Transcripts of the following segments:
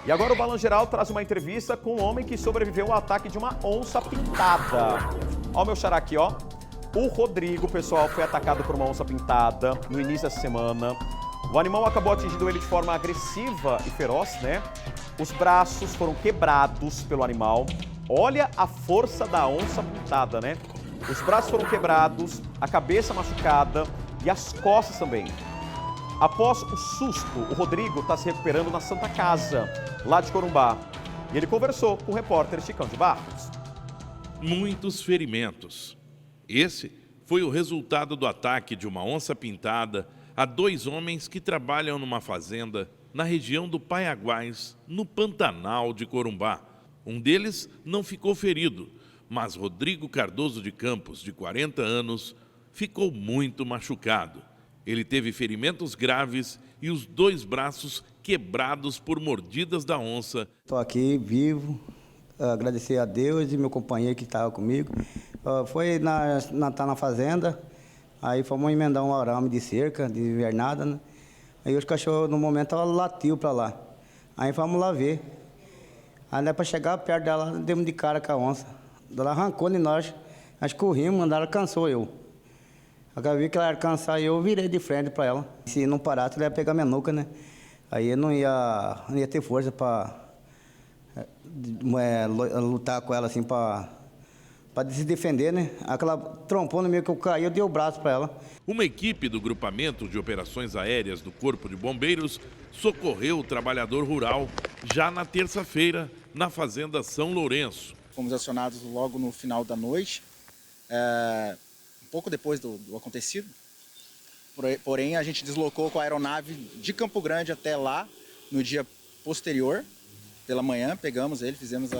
E agora o Balan Geral traz uma entrevista com um homem que sobreviveu ao ataque de uma onça pintada. Ó o meu xará aqui, ó. O Rodrigo, pessoal, foi atacado por uma onça pintada no início dessa semana. O animal acabou atingindo ele de forma agressiva e feroz, né? Os braços foram quebrados pelo animal. Olha a força da onça pintada, né? Os braços foram quebrados, a cabeça machucada e as costas também. Após o susto, o Rodrigo está se recuperando na Santa Casa, lá de Corumbá. E ele conversou com o repórter Chicão de Barros. Muitos ferimentos. Esse foi o resultado do ataque de uma onça pintada a 2 homens que trabalham numa fazenda na região do Paiaguás, no Pantanal de Corumbá. Um deles não ficou ferido, mas Rodrigo Cardoso de Campos, de 40 anos, ficou muito machucado. Ele teve ferimentos graves e os 2 braços quebrados por mordidas da onça. Estou aqui vivo, agradecer a Deus e meu companheiro que estava comigo. Foi tá na fazenda, aí fomos emendar um arame de cerca, de invernada, né? Aí os cachorros, no momento, ela latiu para lá. Aí fomos lá ver. Aí para chegar perto dela, demos de cara com a onça. Ela arrancou de nós, nós corrimos, ela cansou eu. Agora vi que ela ia cansar e eu virei de frente para ela. Se não parasse, ela ia pegar minha nuca, né? Aí eu não ia ter força para lutar com ela assim, para se defender, né? Aquela trompona meio que eu caí, eu dei o braço para ela. Uma equipe do Grupamento de Operações Aéreas do Corpo de Bombeiros socorreu o trabalhador rural já na terça-feira, na Fazenda São Lourenço. Fomos acionados logo no final da noite, um pouco depois do acontecido. Porém, a gente deslocou com a aeronave de Campo Grande até lá, no dia posterior. Pela manhã, pegamos ele, fizemos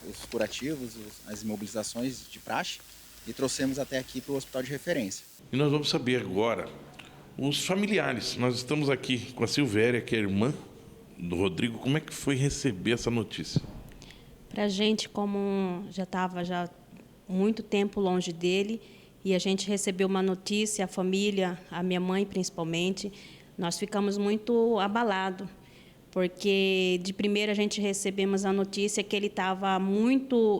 os curativos, as imobilizações de praxe e trouxemos até aqui para o hospital de referência. E nós vamos saber agora os familiares. Nós estamos aqui com a Silvéria, que é a irmã do Rodrigo. Como é que foi receber essa notícia? Para a gente, como já estava muito tempo longe dele, e a gente recebeu uma notícia, a família, a minha mãe principalmente, nós ficamos muito abalados, porque de primeira a gente recebemos a notícia que ele estava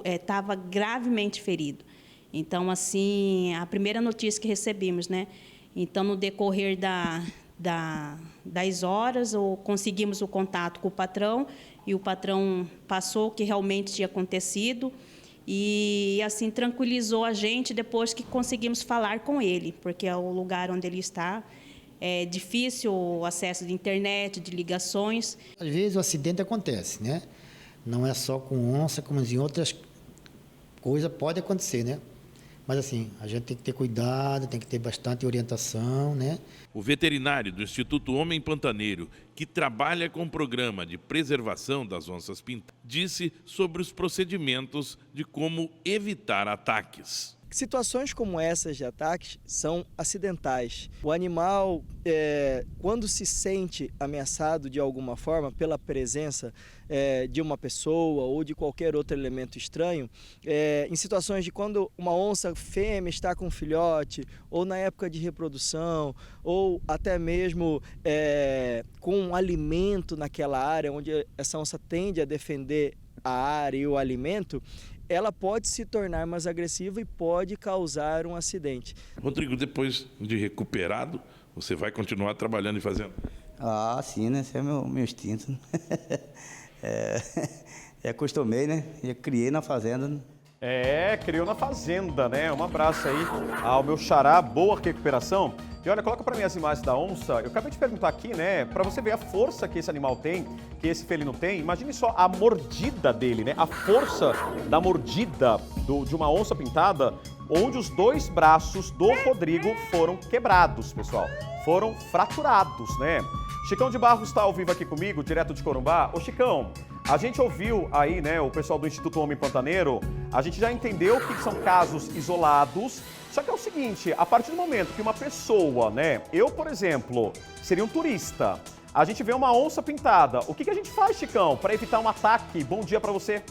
estava gravemente ferido. Então, assim, a primeira notícia que recebemos, né? Então, no decorrer das horas, conseguimos o contato com o patrão, e o patrão passou o que realmente tinha acontecido, e, assim, tranquilizou a gente depois que conseguimos falar com ele, porque é o lugar onde ele está. É difícil o acesso de internet, de ligações. Às vezes o acidente acontece, né? Não é só com onça, como em outras coisas pode acontecer, né? Mas assim, a gente tem que ter cuidado, tem que ter bastante orientação, né? O veterinário do Instituto Homem Pantaneiro, que trabalha com o programa de preservação das onças pintadas, disse sobre os procedimentos de como evitar ataques. Situações como essas de ataques são acidentais. O animal, quando se sente ameaçado de alguma forma pela presença de uma pessoa ou de qualquer outro elemento estranho, em situações de quando uma onça fêmea está com um filhote, ou na época de reprodução, ou até mesmo com um alimento naquela área onde essa onça tende a defender a área e o alimento, ela pode se tornar mais agressiva e pode causar um acidente. Rodrigo, depois de recuperado, você vai continuar trabalhando e fazendo? Ah, sim, né? Esse é meu instinto. Acostumei, né? Eu criei na fazenda, né? Criou na fazenda, né? Um abraço aí ao meu xará, boa recuperação. E olha, coloca pra mim as imagens da onça. Eu acabei de perguntar aqui, né? Pra você ver a força que esse animal tem, que esse felino tem. Imagine só a mordida dele, né? A força da mordida de uma onça pintada, onde os 2 braços do Rodrigo foram quebrados, pessoal. Foram fraturados, né? Chicão de Barros está ao vivo aqui comigo, direto de Corumbá. Ô, Chicão, a gente ouviu aí, né, o pessoal do Instituto Homem Pantaneiro, a gente já entendeu que são casos isolados, só que é o seguinte, a partir do momento que uma pessoa, né, eu, por exemplo, seria um turista, a gente vê uma onça pintada, o que a gente faz, Chicão, para evitar um ataque? Bom dia para você.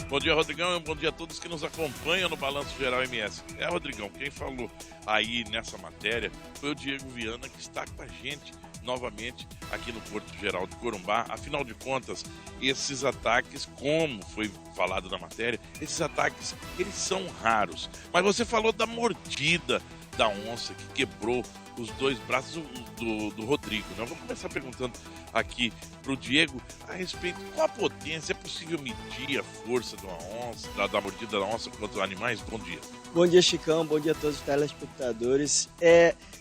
Bom dia, Rodrigão, e bom dia a todos que nos acompanham no Balanço Geral MS. Rodrigão, quem falou aí nessa matéria foi o Diego Viana, que está com a gente novamente aqui no Porto Geral de Corumbá. Afinal de contas, esses ataques, como foi falado na matéria, esses ataques, eles são raros. Mas você falou da mordida da onça que quebrou os 2 braços do Rodrigo, né? Eu vou começar perguntando aqui para o Diego a respeito qual a potência, é possível medir a força de uma onça, da mordida da onça contra animais? Bom dia. Bom dia, Chicão. Bom dia a todos os telespectadores.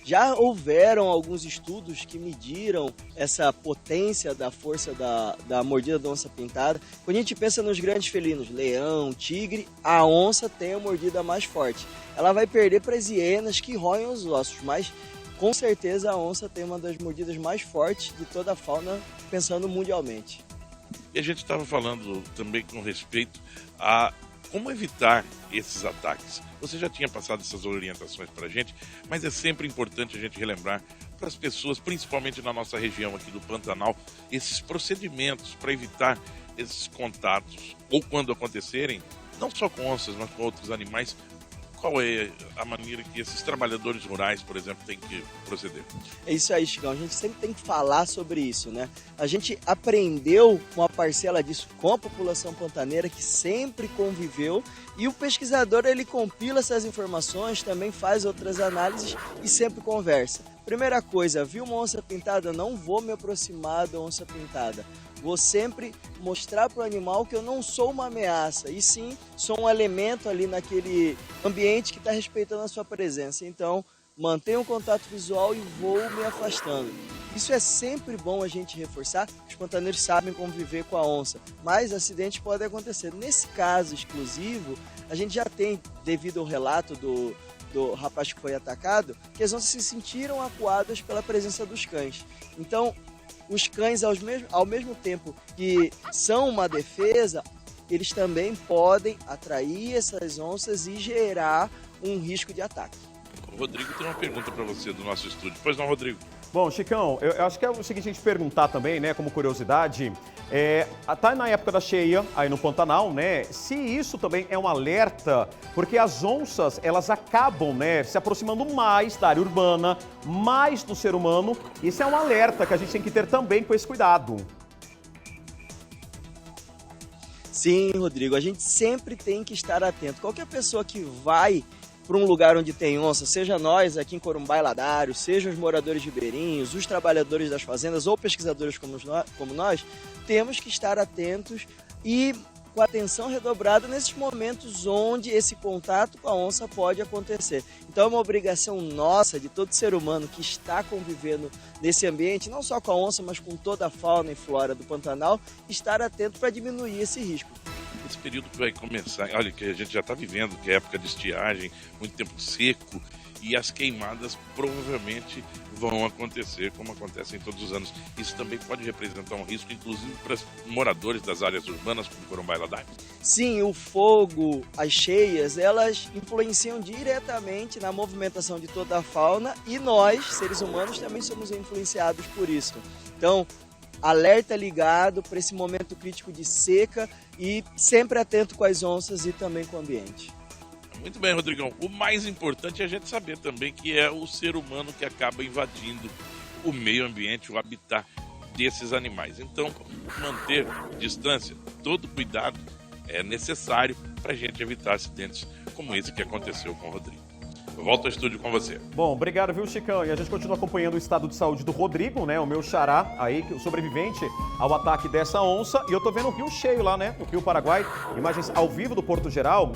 Já houveram alguns estudos que mediram essa potência da força da mordida da onça pintada. Quando a gente pensa nos grandes felinos, leão, tigre, a onça tem a mordida mais forte. Ela vai perder para as hienas que roem os ossos, mas com certeza a onça tem uma das mordidas mais fortes de toda a fauna, pensando mundialmente. E a gente estava falando também com respeito a como evitar esses ataques. Você já tinha passado essas orientações para a gente, mas é sempre importante a gente relembrar para as pessoas, principalmente na nossa região aqui do Pantanal, esses procedimentos para evitar esses contatos, ou quando acontecerem, não só com onças, mas com outros animais. Qual é a maneira que esses trabalhadores rurais, por exemplo, têm que proceder? É isso aí, Chicão. A gente sempre tem que falar sobre isso, né? A gente aprendeu uma parcela disso com a população pantaneira que sempre conviveu, e o pesquisador ele compila essas informações, também faz outras análises e sempre conversa. Primeira coisa, viu uma onça pintada? Não vou me aproximar da onça pintada. Vou sempre mostrar para o animal que eu não sou uma ameaça, e sim sou um elemento ali naquele ambiente que está respeitando a sua presença. Então, mantenha um contato visual e vou me afastando. Isso é sempre bom a gente reforçar. Os pantaneiros sabem conviver com a onça, mas acidentes podem acontecer. Nesse caso exclusivo, a gente já tem, devido ao relato do rapaz que foi atacado, que as onças se sentiram acuadas pela presença dos cães. Então, os cães, ao mesmo tempo que são uma defesa, eles também podem atrair essas onças e gerar um risco de ataque. O Rodrigo tem uma pergunta para você do nosso estúdio. Pois não, Rodrigo? Bom, Chicão, eu acho que é o seguinte a gente perguntar também, né, como curiosidade, tá na época da cheia, aí no Pantanal, né, se isso também é um alerta, porque as onças, elas acabam, né, se aproximando mais da área urbana, mais do ser humano, isso é um alerta que a gente tem que ter também com esse cuidado. Sim, Rodrigo, a gente sempre tem que estar atento. Qualquer pessoa que vai para um lugar onde tem onça, seja nós aqui em Corumbá e Ladário, seja os moradores ribeirinhos, os trabalhadores das fazendas ou pesquisadores como nós, temos que estar atentos e com atenção redobrada nesses momentos onde esse contato com a onça pode acontecer. Então é uma obrigação nossa, de todo ser humano que está convivendo nesse ambiente, não só com a onça, mas com toda a fauna e flora do Pantanal, estar atento para diminuir esse risco. Esse período que vai começar, olha, que a gente já está vivendo, que é época de estiagem, muito tempo seco, e as queimadas provavelmente vão acontecer, como acontecem todos os anos. Isso também pode representar um risco, inclusive para os moradores das áreas urbanas, como Corumbá e Ladário? Sim, o fogo, as cheias, elas influenciam diretamente na movimentação de toda a fauna, e nós, seres humanos, também somos influenciados por isso. Então, alerta ligado para esse momento crítico de seca e sempre atento com as onças e também com o ambiente. Muito bem, Rodrigão. O mais importante é a gente saber também que é o ser humano que acaba invadindo o meio ambiente, o habitat desses animais. Então, manter distância, todo cuidado é necessário para a gente evitar acidentes como esse que aconteceu com o Rodrigo. Eu volto ao estúdio com você. Bom, obrigado, viu, Chicão? E a gente continua acompanhando o estado de saúde do Rodrigo, né? O meu xará aí, o sobrevivente ao ataque dessa onça. E eu tô vendo o rio cheio lá, né? O Rio Paraguai. Imagens ao vivo do Porto Geral.